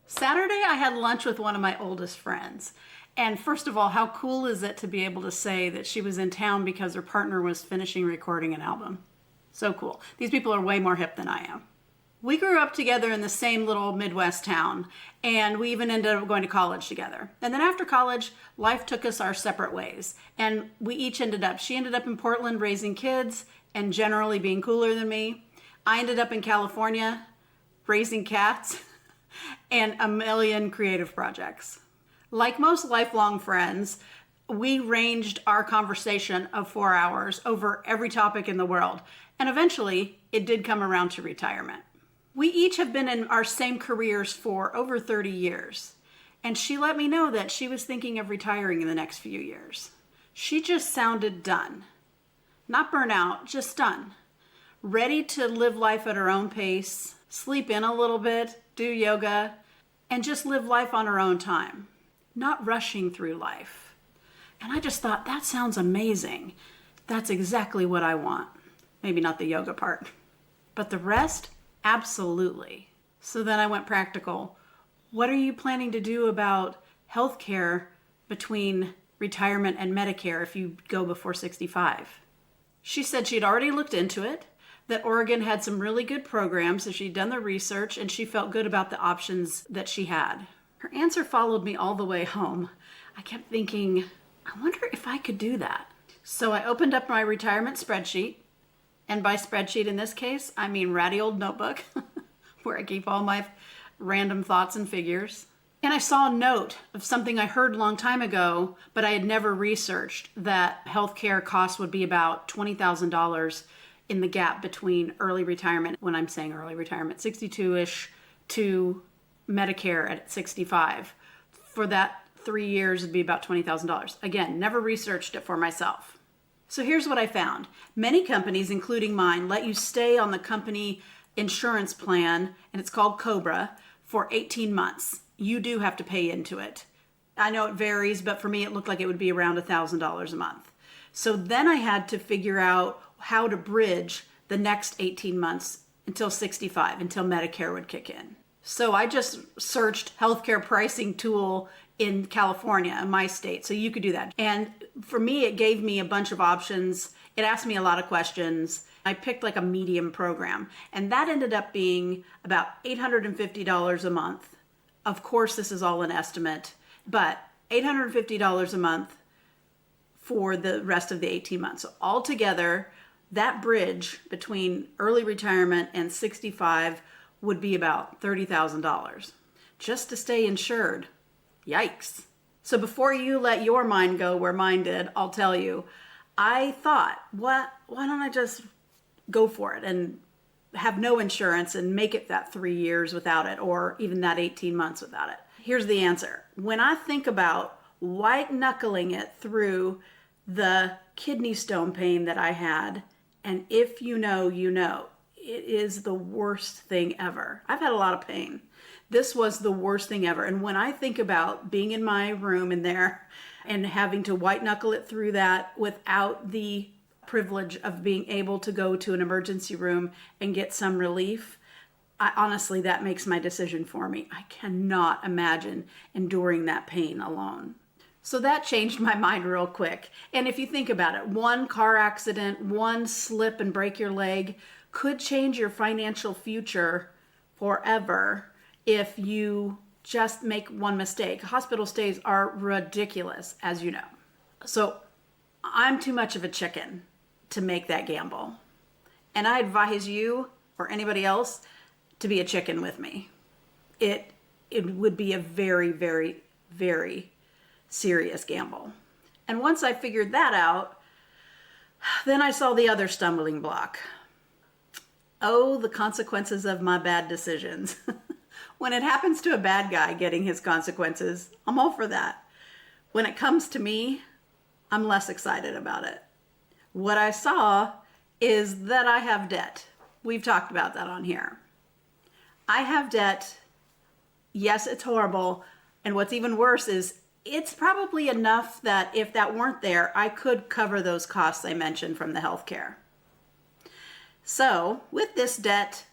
Saturday, I had lunch with one of my oldest friends. And first of all, how cool is it to be able to say that she was in town because her partner was finishing recording an album? So cool. These people are way more hip than I am. We grew up together in the same little Midwest town, and we even ended up going to college together. And then after college, life took us our separate ways. And she ended up in Portland raising kids and generally being cooler than me. I ended up in California raising cats and a million creative projects. Like most lifelong friends, we ranged our conversation of 4 hours over every topic in the world. And eventually, it did come around to retirement. We each have been in our same careers for over 30 years. And she let me know that she was thinking of retiring in the next few years. She just sounded done. Not burnout, just done. Ready to live life at her own pace, sleep in a little bit, do yoga, and just live life on her own time. Not rushing through life. And I just thought, that sounds amazing. That's exactly what I want. Maybe not the yoga part, but the rest, absolutely. So then I went practical. What are you planning to do about healthcare between retirement and Medicare if you go before 65? She said she'd already looked into it, that Oregon had some really good programs, so she'd done the research and she felt good about the options that she had. Her answer followed me all the way home. I kept thinking, I wonder if I could do that. So I opened up my retirement spreadsheet, and by spreadsheet in this case, I mean ratty old notebook where I keep all my random thoughts and figures. And I saw a note of something I heard a long time ago, but I had never researched, that healthcare costs would be about $20,000 in the gap between early retirement, when I'm saying early retirement, 62-ish, to Medicare at 65. For that 3 years, it'd be about $20,000. Again, never researched it for myself. So here's what I found. Many companies, including mine, let you stay on the company insurance plan, and it's called COBRA, for 18 months. You do have to pay into it. I know it varies, but for me, it looked like it would be around $1,000 a month. So then I had to figure out how to bridge the next 18 months until 65, until Medicare would kick in. So I just searched healthcare pricing tool in California, in my state, so you could do that. And for me, it gave me a bunch of options. It asked me a lot of questions. I picked like a medium program, and that ended up being about $850 a month. Of course, this is all an estimate, but $850 a month for the rest of the 18 months. So altogether, that bridge between early retirement and 65 would be about $30,000 just to stay insured. Yikes. So before you let your mind go where mine did, I'll tell you, I thought, why don't I just go for it and have no insurance and make it that 3 years without it, or even that 18 months without it? Here's the answer. When I think about white knuckling it through the kidney stone pain that I had, and if you know, you know, it is the worst thing ever. I've had a lot of pain. This was the worst thing ever. And when I think about being in my room in there and having to white knuckle it through that without the privilege of being able to go to an emergency room and get some relief, honestly, that makes my decision for me. I cannot imagine enduring that pain alone. So that changed my mind real quick. And if you think about it, one car accident, one slip and break your leg could change your financial future forever if you just make one mistake. Hospital stays are ridiculous, as you know. So I'm too much of a chicken to make that gamble. And I advise you or anybody else to be a chicken with me. It would be a very, very, very serious gamble. And once I figured that out, then I saw the other stumbling block. Oh, the consequences of my bad decisions. When it happens to a bad guy getting his consequences, I'm all for that. When it comes to me, I'm less excited about it. What I saw is that I have debt. We've talked about that on here. I have debt. Yes, it's horrible. And what's even worse is it's probably enough that if that weren't there, I could cover those costs I mentioned from the healthcare. So with this debt,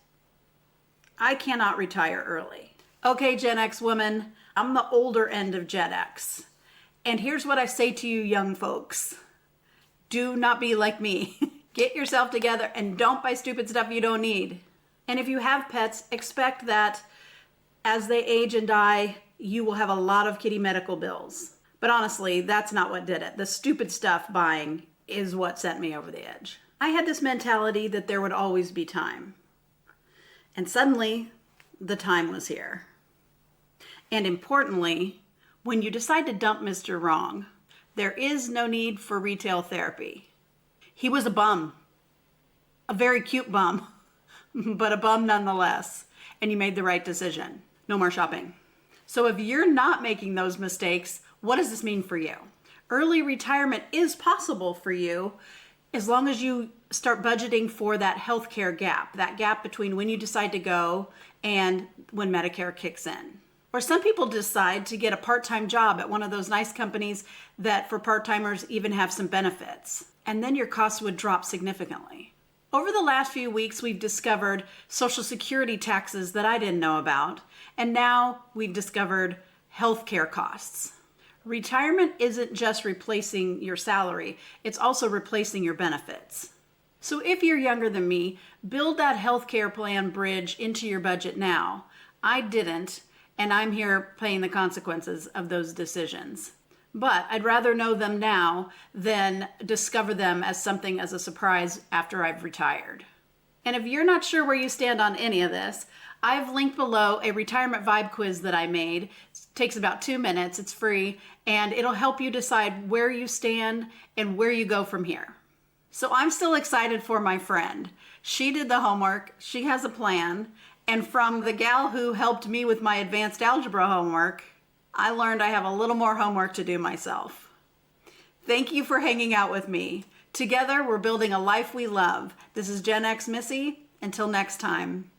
I cannot retire early. Okay, Gen X woman, I'm the older end of Gen X. And here's what I say to you young folks. Do not be like me. Get yourself together and don't buy stupid stuff you don't need. And if you have pets, expect that as they age and die, you will have a lot of kitty medical bills. But honestly, that's not what did it. The stupid stuff buying is what sent me over the edge. I had this mentality that there would always be time. And suddenly, the time was here. And importantly, when you decide to dump Mr. Wrong, there is no need for retail therapy. He was a bum. A very cute bum, but a bum nonetheless. And you made the right decision. No more shopping. So if you're not making those mistakes, what does this mean for you? Early retirement is possible for you as long as you start budgeting for that healthcare gap, that gap between when you decide to go and when Medicare kicks in. Or some people decide to get a part-time job at one of those nice companies that for part-timers even have some benefits. And then your costs would drop significantly. Over the last few weeks, we've discovered Social Security taxes that I didn't know about. And now we've discovered healthcare costs. Retirement isn't just replacing your salary, it's also replacing your benefits. So if you're younger than me, build that healthcare plan bridge into your budget now. I didn't, and I'm here paying the consequences of those decisions. But I'd rather know them now than discover them as something as a surprise after I've retired. And if you're not sure where you stand on any of this, I've linked below a retirement vibe quiz that I made. It takes about 2 minutes, it's free, and it'll help you decide where you stand and where you go from here. So I'm still excited for my friend. She did the homework, she has a plan, and from the gal who helped me with my advanced algebra homework, I learned I have a little more homework to do myself. Thank you for hanging out with me. Together, we're building a life we love. This is GenX Missy. Until next time.